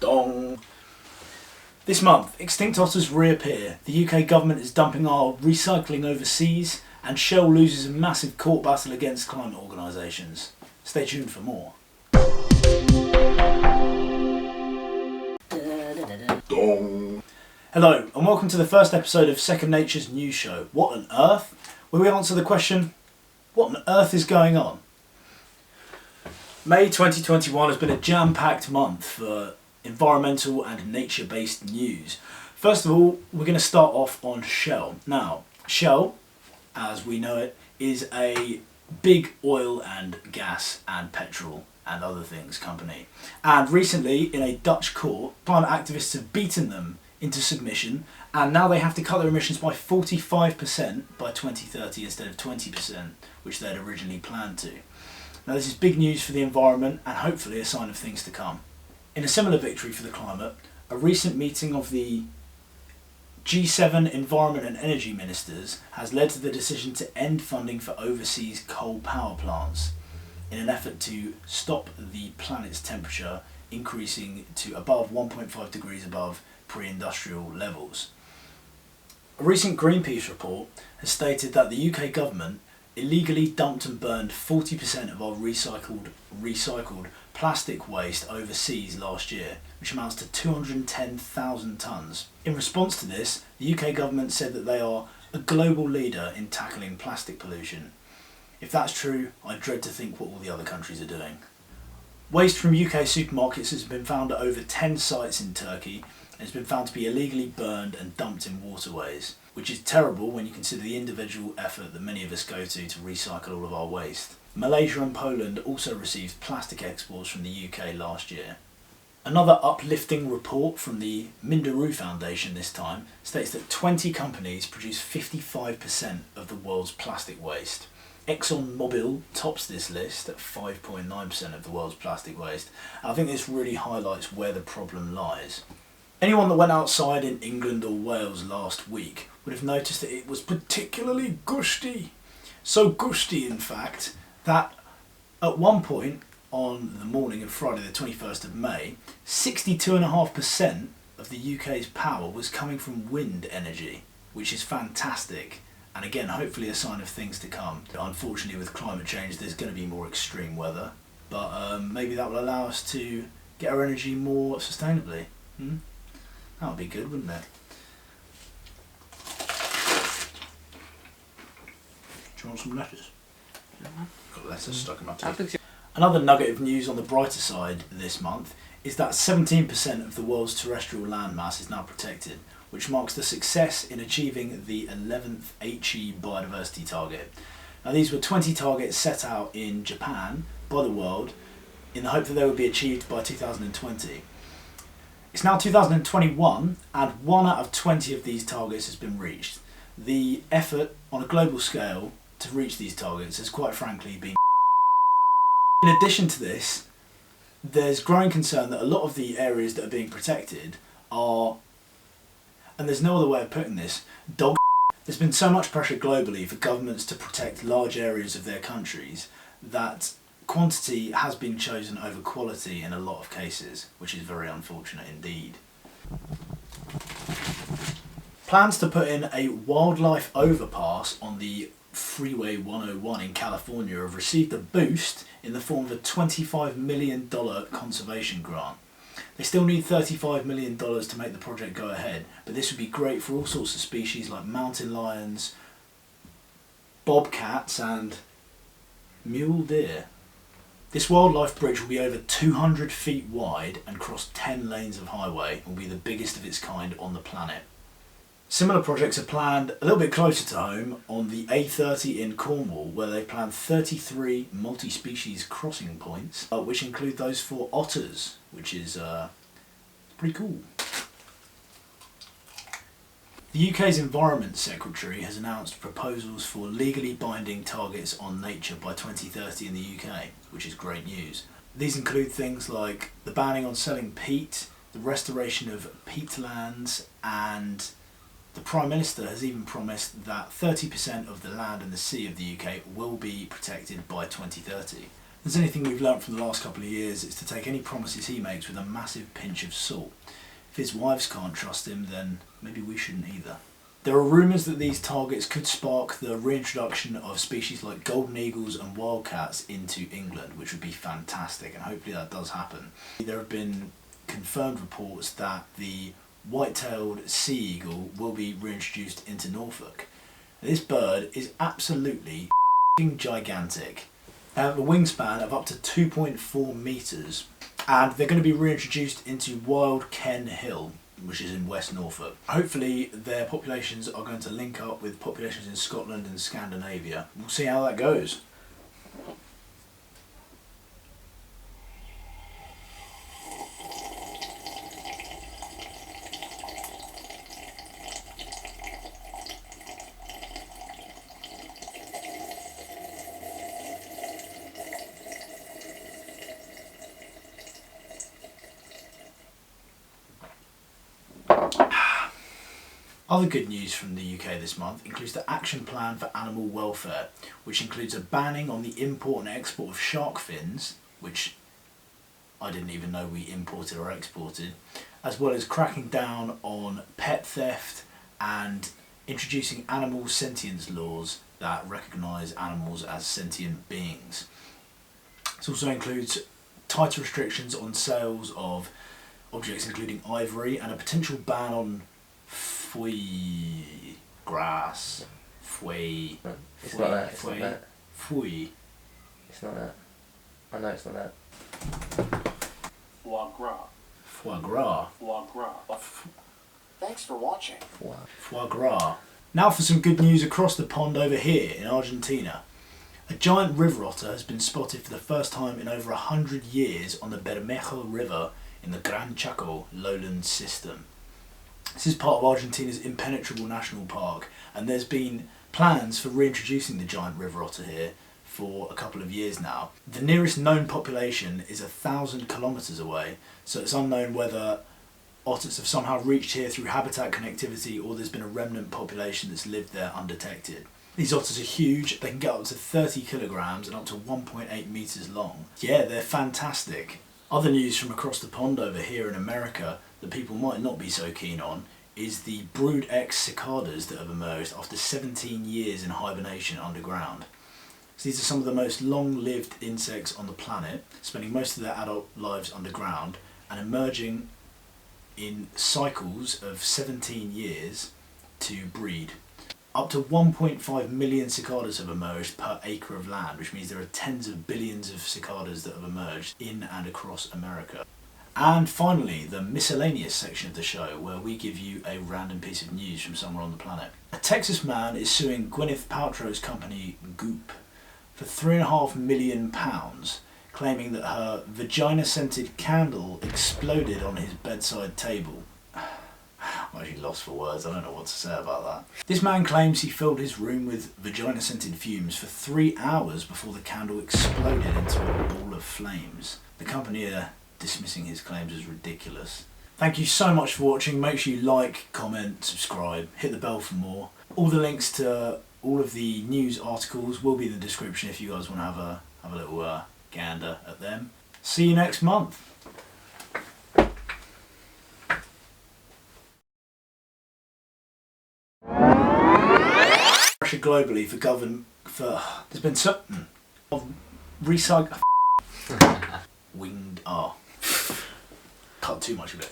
Dong. This month, extinct otters reappear. The UK government is dumping our recycling overseas, and Shell loses a massive court battle against climate organisations. Stay tuned for more. Dong. Hello, and welcome to the first episode of Second Nature's news show, What on Earth? Where we answer the question, what on earth is going on? May 2021 has been a jam-packed month for environmental and nature-based news. First of all, we're going to start off on Shell. Now, Shell, as we know it, is a big oil and gas and petrol and other things company. And recently, in a Dutch court, climate activists have beaten them into submission, and now they have to cut their emissions by 45% by 2030 instead of 20%, which they'd originally planned to. Now, this is big news for the environment and hopefully a sign of things to come. In a similar victory for the climate, a recent meeting of the G7 Environment and Energy Ministers has led to the decision to end funding for overseas coal power plants in an effort to stop the planet's temperature increasing to above 1.5 degrees above pre-industrial levels. A recent Greenpeace report has stated that the UK government illegally dumped and burned 40% of our recycled plastic waste overseas last year, which amounts to 210,000 tonnes. In response to this, the UK government said that they are a global leader in tackling plastic pollution. If that's true, I dread to think what all the other countries are doing. Waste from UK supermarkets has been found at over 10 sites in Turkey and has been found to be illegally burned and dumped in waterways, which is terrible when you consider the individual effort that many of us go to recycle all of our waste. Malaysia and Poland also received plastic exports from the UK last year. Another uplifting report from the Minderoo Foundation this time states that 20 companies produce 55% of the world's plastic waste. ExxonMobil tops this list at 5.9% of the world's plastic waste. I think this really highlights where the problem lies. Anyone that went outside in England or Wales last week would have noticed that it was particularly gusty. So gusty, in fact, that at one point on the morning of Friday the 21st of May, 62.5% of the UK's power was coming from wind energy, which is fantastic. And again, hopefully a sign of things to come. Unfortunately, with climate change, there's going to be more extreme weather, but maybe that will allow us to get our energy more sustainably. That would be good, wouldn't it? Do you want some lettuce? Got lettuce stuck in my teeth. Another nugget of news on the brighter side this month is that 17% of the world's terrestrial landmass is now protected, which marks the success in achieving the 11th HE biodiversity target. Now, these were 20 targets set out in Japan by the world in the hope that they would be achieved by 2020. It's now 2021 and 1 out of 20 of these targets has been reached. The effort on a global scale to reach these targets has quite frankly been. In addition to this, there's growing concern that a lot of the areas that are being protected are, and there's no other way of putting this, dog. There's been so much pressure globally for governments to protect large areas of their countries that quantity has been chosen over quality in a lot of cases, which is very unfortunate indeed. Plans to put in a wildlife overpass on the Freeway 101 in California have received a boost in the form of a $25 million conservation grant. They still need $35 million to make the project go ahead, but this would be great for all sorts of species like mountain lions, bobcats and mule deer. This wildlife bridge will be over 200 feet wide and cross 10 lanes of highway and will be the biggest of its kind on the planet. Similar projects are planned a little bit closer to home on the A30 in Cornwall, where they plan 33 multi-species crossing points, which include those for otters, which is pretty cool. The UK's Environment Secretary has announced proposals for legally binding targets on nature by 2030 in the UK, which is great news. These include things like the banning on selling peat, the restoration of peatlands, and the Prime Minister has even promised that 30% of the land and the sea of the UK will be protected by 2030. there's anything we've learnt from the last couple of years, it's to take any promises he makes with a massive pinch of salt. If his wives can't trust him, then maybe we shouldn't either. There are rumours that these targets could spark the reintroduction of species like golden eagles and wildcats into England, which would be fantastic, and hopefully that does happen. There have been confirmed reports that the white-tailed sea eagle will be reintroduced into Norfolk. This bird is absolutely gigantic. They have a wingspan of up to 2.4 metres, and they're going to be reintroduced into Wild Ken Hill, which is in West Norfolk. Hopefully their populations are going to link up with populations in Scotland and Scandinavia. We'll see how that goes. Other good news from the UK this month includes the Action Plan for Animal Welfare, which includes a banning on the import and export of shark fins, which I didn't even know we imported or exported, as well as cracking down on pet theft and introducing animal sentience laws that recognise animals as sentient beings. This also includes tighter restrictions on sales of objects including ivory and a potential ban on foie grass. Foie. It's not that. It's not that. Foie. It's not that. I know it's not that. Foie gras. Foie gras. Foie gras. Thanks for watching. Foie gras. Now for some good news across the pond over here in Argentina. A giant river otter has been spotted for the first time in over 100 years on the Bermejo River in the Gran Chaco lowland system. This is part of Argentina's impenetrable national park, and there's been plans for reintroducing the giant river otter here for a couple of years now. The nearest known population is 1,000 kilometres away, so it's unknown whether otters have somehow reached here through habitat connectivity or there's been a remnant population that's lived there undetected. These otters are huge, they can get up to 30 kilograms and up to 1.8 metres long. Yeah, they're fantastic. Other news from across the pond over here in America that people might not be so keen on is the brood X cicadas that have emerged after 17 years in hibernation underground. So these are some of the most long-lived insects on the planet, spending most of their adult lives underground and emerging in cycles of 17 years to breed. Up to 1.5 million cicadas have emerged per acre of land, which means there are tens of billions of cicadas that have emerged in and across America. And finally, the miscellaneous section of the show, where we give you a random piece of news from somewhere on the planet. A Texas man is suing Gwyneth Paltrow's company Goop for £3.5 million, claiming that her vagina-scented candle exploded on his bedside table. I'm actually lost for words, I don't know what to say about that. This man claims he filled his room with vagina-scented fumes for 3 hours before the candle exploded into a ball of flames. The company are dismissing his claims as ridiculous. Thank you so much for watching. Make sure you like, comment, subscribe, hit the bell for more. All the links to all of the news articles will be in the description if you guys want to have a little gander at them. See you next month. Pressure globally there's been something of recycle winged cut too much of it.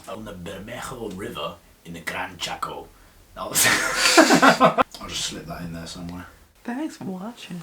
On the Bermejo River in the Gran Chaco. I'll just slip that in there somewhere. Thanks for watching.